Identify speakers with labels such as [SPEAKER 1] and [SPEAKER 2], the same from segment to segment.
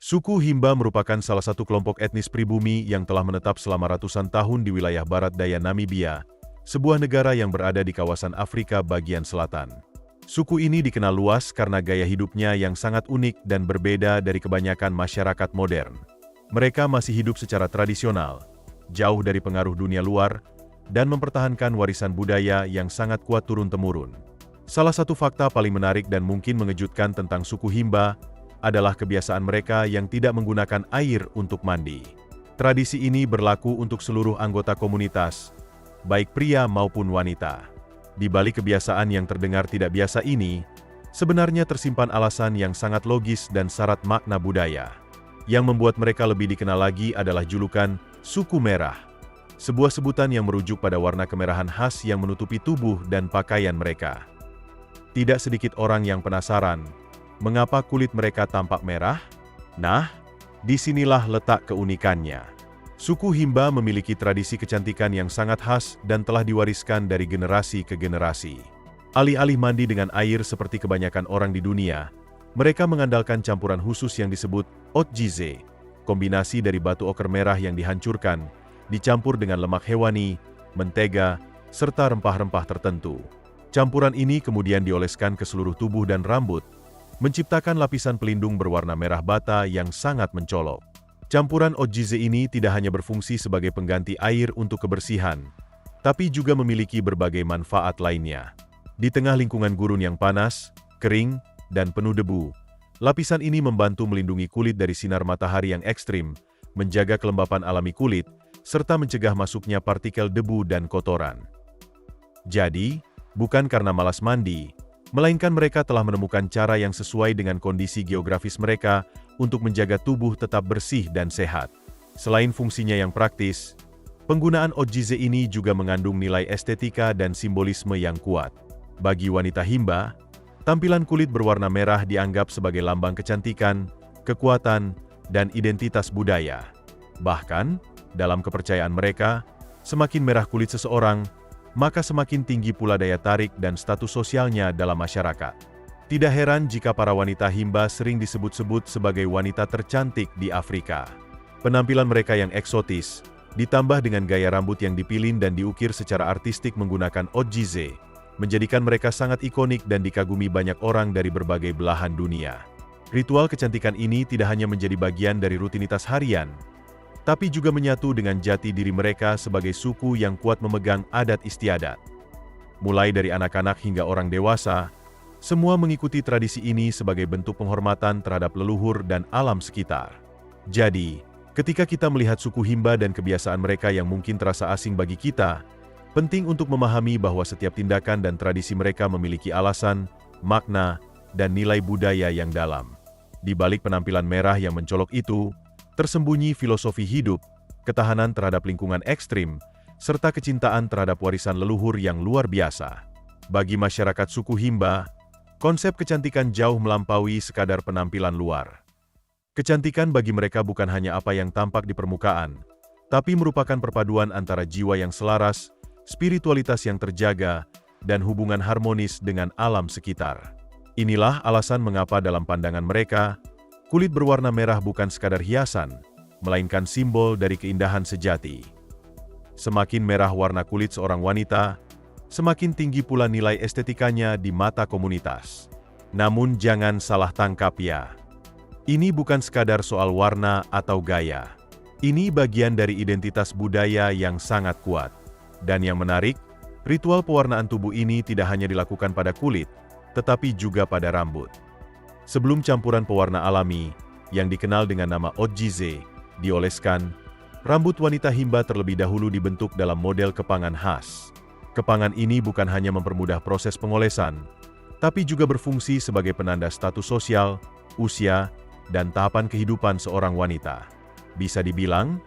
[SPEAKER 1] Suku Himba merupakan salah satu kelompok etnis pribumi yang telah menetap selama ratusan tahun di wilayah barat daya Namibia, sebuah negara yang berada di kawasan Afrika bagian selatan. Suku ini dikenal luas karena gaya hidupnya yang sangat unik dan berbeda dari kebanyakan masyarakat modern. Mereka masih hidup secara tradisional, jauh dari pengaruh dunia luar, dan mempertahankan warisan budaya yang sangat kuat turun-temurun. Salah satu fakta paling menarik dan mungkin mengejutkan tentang suku Himba adalah kebiasaan mereka yang tidak menggunakan air untuk mandi. Tradisi ini berlaku untuk seluruh anggota komunitas, baik pria maupun wanita. Di balik kebiasaan yang terdengar tidak biasa ini, sebenarnya tersimpan alasan yang sangat logis dan syarat makna budaya. Yang membuat mereka lebih dikenal lagi adalah julukan suku merah, sebuah sebutan yang merujuk pada warna kemerahan khas yang menutupi tubuh dan pakaian mereka. Tidak sedikit orang yang penasaran, mengapa kulit mereka tampak merah? Nah, disinilah letak keunikannya. Suku Himba memiliki tradisi kecantikan yang sangat khas dan telah diwariskan dari generasi ke generasi. Alih-alih mandi dengan air seperti kebanyakan orang di dunia, mereka mengandalkan campuran khusus yang disebut otjize, kombinasi dari batu oker merah yang dihancurkan, dicampur dengan lemak hewani, mentega, serta rempah-rempah tertentu. Campuran ini kemudian dioleskan ke seluruh tubuh dan rambut, menciptakan lapisan pelindung berwarna merah bata yang sangat mencolok. Campuran otjize ini tidak hanya berfungsi sebagai pengganti air untuk kebersihan, tapi juga memiliki berbagai manfaat lainnya. Di tengah lingkungan gurun yang panas, kering, dan penuh debu, lapisan ini membantu melindungi kulit dari sinar matahari yang ekstrim, menjaga kelembapan alami kulit, serta mencegah masuknya partikel debu dan kotoran. Jadi, bukan karena malas mandi, melainkan mereka telah menemukan cara yang sesuai dengan kondisi geografis mereka untuk menjaga tubuh tetap bersih dan sehat. Selain fungsinya yang praktis, penggunaan otjize ini juga mengandung nilai estetika dan simbolisme yang kuat. Bagi wanita Himba, tampilan kulit berwarna merah dianggap sebagai lambang kecantikan, kekuatan, dan identitas budaya. Bahkan, dalam kepercayaan mereka, semakin merah kulit seseorang, maka semakin tinggi pula daya tarik dan status sosialnya dalam masyarakat. Tidak heran jika para wanita Himba sering disebut-sebut sebagai wanita tercantik di Afrika. Penampilan mereka yang eksotis, ditambah dengan gaya rambut yang dipilin dan diukir secara artistik menggunakan otjize, menjadikan mereka sangat ikonik dan dikagumi banyak orang dari berbagai belahan dunia. Ritual kecantikan ini tidak hanya menjadi bagian dari rutinitas harian, tapi juga menyatu dengan jati diri mereka sebagai suku yang kuat memegang adat istiadat. Mulai dari anak-anak hingga orang dewasa, semua mengikuti tradisi ini sebagai bentuk penghormatan terhadap leluhur dan alam sekitar. Jadi, ketika kita melihat suku Himba dan kebiasaan mereka yang mungkin terasa asing bagi kita, penting untuk memahami bahwa setiap tindakan dan tradisi mereka memiliki alasan, makna, dan nilai budaya yang dalam. Di balik penampilan merah yang mencolok itu, tersembunyi filosofi hidup, ketahanan terhadap lingkungan ekstrim, serta kecintaan terhadap warisan leluhur yang luar biasa. Bagi masyarakat suku Himba, konsep kecantikan jauh melampaui sekadar penampilan luar. Kecantikan bagi mereka bukan hanya apa yang tampak di permukaan, tapi merupakan perpaduan antara jiwa yang selaras, spiritualitas yang terjaga, dan hubungan harmonis dengan alam sekitar. Inilah alasan mengapa dalam pandangan mereka, kulit berwarna merah bukan sekadar hiasan, melainkan simbol dari keindahan sejati. Semakin merah warna kulit seorang wanita, semakin tinggi pula nilai estetikanya di mata komunitas. Namun jangan salah tangkap ya. Ini bukan sekadar soal warna atau gaya. Ini bagian dari identitas budaya yang sangat kuat. Dan yang menarik, ritual pewarnaan tubuh ini tidak hanya dilakukan pada kulit, tetapi juga pada rambut. Sebelum campuran pewarna alami, yang dikenal dengan nama otjize, dioleskan, rambut wanita Himba terlebih dahulu dibentuk dalam model kepangan khas. Kepangan ini bukan hanya mempermudah proses pengolesan, tapi juga berfungsi sebagai penanda status sosial, usia, dan tahapan kehidupan seorang wanita. Bisa dibilang,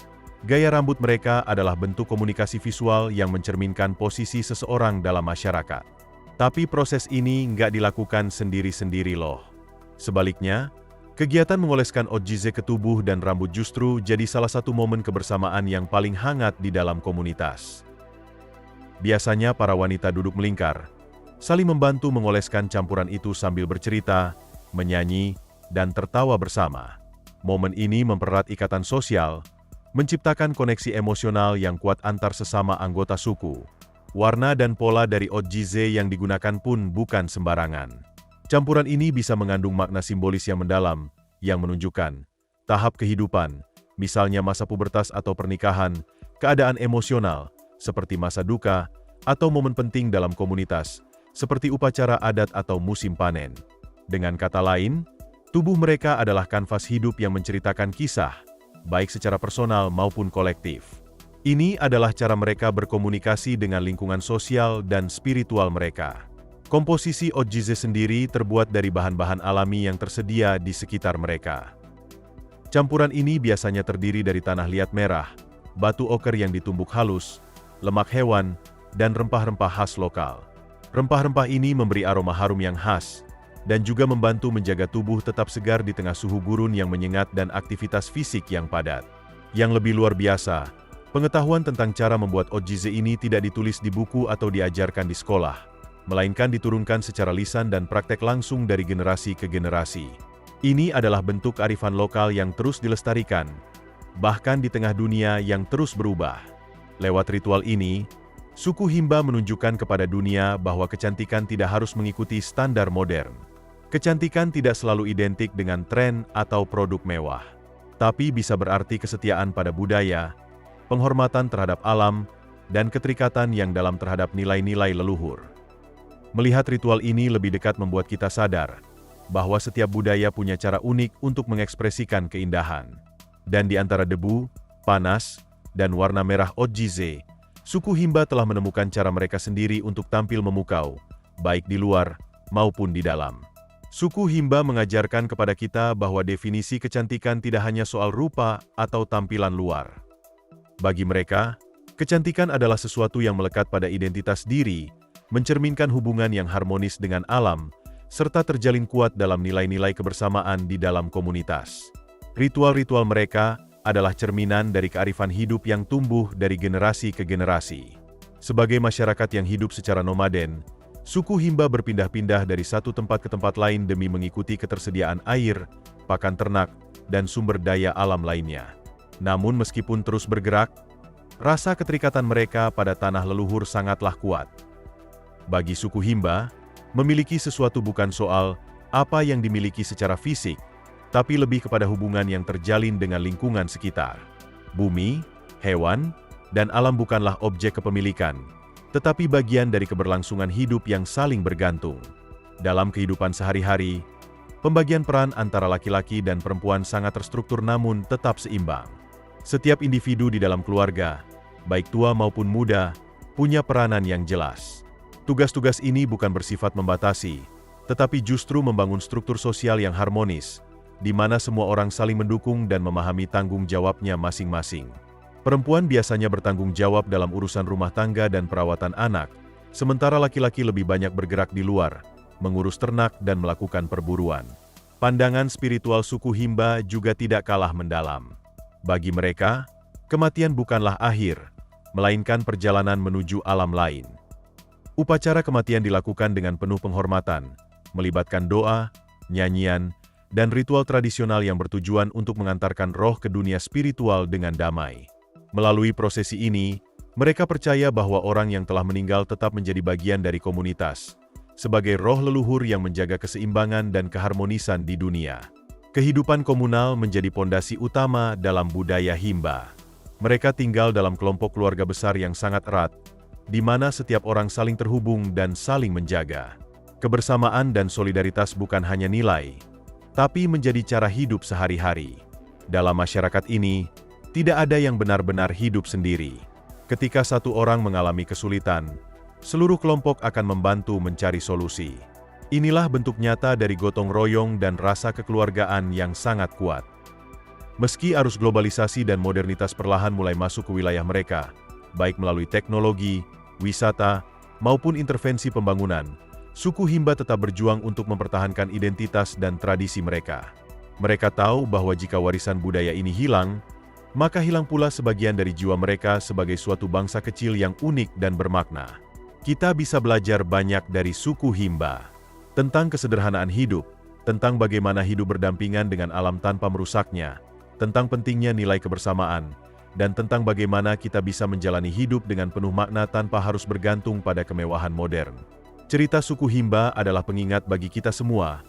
[SPEAKER 1] gaya rambut mereka adalah bentuk komunikasi visual yang mencerminkan posisi seseorang dalam masyarakat. Tapi proses ini nggak dilakukan sendiri-sendiri loh. Sebaliknya, kegiatan mengoleskan otjize ke tubuh dan rambut justru jadi salah satu momen kebersamaan yang paling hangat di dalam komunitas. Biasanya para wanita duduk melingkar, saling membantu mengoleskan campuran itu sambil bercerita, menyanyi, dan tertawa bersama. Momen ini mempererat ikatan sosial, menciptakan koneksi emosional yang kuat antar sesama anggota suku. Warna dan pola dari Otjize yang digunakan pun bukan sembarangan. Campuran ini bisa mengandung makna simbolis yang mendalam, yang menunjukkan tahap kehidupan, misalnya masa pubertas atau pernikahan, keadaan emosional, seperti masa duka, atau momen penting dalam komunitas, seperti upacara adat atau musim panen. Dengan kata lain, tubuh mereka adalah kanvas hidup yang menceritakan kisah, baik secara personal maupun kolektif. Ini adalah cara mereka berkomunikasi dengan lingkungan sosial dan spiritual mereka. Komposisi Otjize sendiri terbuat dari bahan-bahan alami yang tersedia di sekitar mereka. Campuran ini biasanya terdiri dari tanah liat merah, batu oker yang ditumbuk halus, lemak hewan, dan rempah-rempah khas lokal. Rempah-rempah ini memberi aroma harum yang khas, dan juga membantu menjaga tubuh tetap segar di tengah suhu gurun yang menyengat dan aktivitas fisik yang padat. Yang lebih luar biasa, pengetahuan tentang cara membuat Otjize ini tidak ditulis di buku atau diajarkan di sekolah, melainkan diturunkan secara lisan dan praktek langsung dari generasi ke generasi. Ini adalah bentuk kearifan lokal yang terus dilestarikan, bahkan di tengah dunia yang terus berubah. Lewat ritual ini, suku Himba menunjukkan kepada dunia bahwa kecantikan tidak harus mengikuti standar modern. Kecantikan tidak selalu identik dengan tren atau produk mewah, tapi bisa berarti kesetiaan pada budaya, penghormatan terhadap alam, dan keterikatan yang dalam terhadap nilai-nilai leluhur. Melihat ritual ini lebih dekat membuat kita sadar bahwa setiap budaya punya cara unik untuk mengekspresikan keindahan. Dan di antara debu, panas, dan warna merah Otjize, suku Himba telah menemukan cara mereka sendiri untuk tampil memukau, baik di luar maupun di dalam. Suku Himba mengajarkan kepada kita bahwa definisi kecantikan tidak hanya soal rupa atau tampilan luar. Bagi mereka, kecantikan adalah sesuatu yang melekat pada identitas diri, mencerminkan hubungan yang harmonis dengan alam, serta terjalin kuat dalam nilai-nilai kebersamaan di dalam komunitas. Ritual-ritual mereka adalah cerminan dari kearifan hidup yang tumbuh dari generasi ke generasi. Sebagai masyarakat yang hidup secara nomaden, suku Himba berpindah-pindah dari satu tempat ke tempat lain demi mengikuti ketersediaan air, pakan ternak, dan sumber daya alam lainnya. Namun meskipun terus bergerak, rasa keterikatan mereka pada tanah leluhur sangatlah kuat. Bagi suku Himba, memiliki sesuatu bukan soal apa yang dimiliki secara fisik, tapi lebih kepada hubungan yang terjalin dengan lingkungan sekitar. Bumi, hewan, dan alam bukanlah objek kepemilikan, tetapi bagian dari keberlangsungan hidup yang saling bergantung. Dalam kehidupan sehari-hari, pembagian peran antara laki-laki dan perempuan sangat terstruktur namun tetap seimbang. Setiap individu di dalam keluarga, baik tua maupun muda, punya peranan yang jelas. Tugas-tugas ini bukan bersifat membatasi, tetapi justru membangun struktur sosial yang harmonis, di mana semua orang saling mendukung dan memahami tanggung jawabnya masing-masing. Perempuan biasanya bertanggung jawab dalam urusan rumah tangga dan perawatan anak, sementara laki-laki lebih banyak bergerak di luar, mengurus ternak dan melakukan perburuan. Pandangan spiritual suku Himba juga tidak kalah mendalam. Bagi mereka, kematian bukanlah akhir, melainkan perjalanan menuju alam lain. Upacara kematian dilakukan dengan penuh penghormatan, melibatkan doa, nyanyian, dan ritual tradisional yang bertujuan untuk mengantarkan roh ke dunia spiritual dengan damai. Melalui prosesi ini, mereka percaya bahwa orang yang telah meninggal tetap menjadi bagian dari komunitas, sebagai roh leluhur yang menjaga keseimbangan dan keharmonisan di dunia. Kehidupan komunal menjadi pondasi utama dalam budaya Himba. Mereka tinggal dalam kelompok keluarga besar yang sangat erat, di mana setiap orang saling terhubung dan saling menjaga. Kebersamaan dan solidaritas bukan hanya nilai, tapi menjadi cara hidup sehari-hari. Dalam masyarakat ini, tidak ada yang benar-benar hidup sendiri. Ketika satu orang mengalami kesulitan, seluruh kelompok akan membantu mencari solusi. Inilah bentuk nyata dari gotong royong dan rasa kekeluargaan yang sangat kuat. Meski arus globalisasi dan modernitas perlahan mulai masuk ke wilayah mereka, baik melalui teknologi, wisata, maupun intervensi pembangunan, suku Himba tetap berjuang untuk mempertahankan identitas dan tradisi mereka. Mereka tahu bahwa jika warisan budaya ini hilang, maka hilang pula sebagian dari jiwa mereka sebagai suatu bangsa kecil yang unik dan bermakna. Kita bisa belajar banyak dari suku Himba tentang kesederhanaan hidup, tentang bagaimana hidup berdampingan dengan alam tanpa merusaknya, tentang pentingnya nilai kebersamaan, dan tentang bagaimana kita bisa menjalani hidup dengan penuh makna tanpa harus bergantung pada kemewahan modern. Cerita suku Himba adalah pengingat bagi kita semua,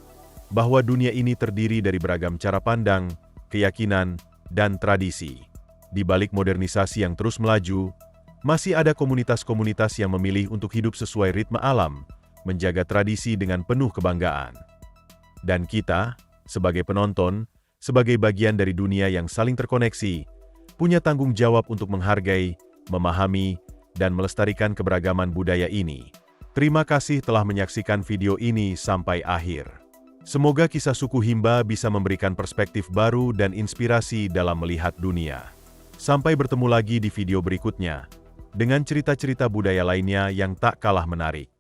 [SPEAKER 1] bahwa dunia ini terdiri dari beragam cara pandang, keyakinan, dan tradisi. Di balik modernisasi yang terus melaju, masih ada komunitas-komunitas yang memilih untuk hidup sesuai ritme alam, menjaga tradisi dengan penuh kebanggaan. Dan kita, sebagai penonton, sebagai bagian dari dunia yang saling terkoneksi, punya tanggung jawab untuk menghargai, memahami, dan melestarikan keberagaman budaya ini. Terima kasih telah menyaksikan video ini sampai akhir. Semoga kisah suku Himba bisa memberikan perspektif baru dan inspirasi dalam melihat dunia. Sampai bertemu lagi di video berikutnya, dengan cerita-cerita budaya lainnya yang tak kalah menarik.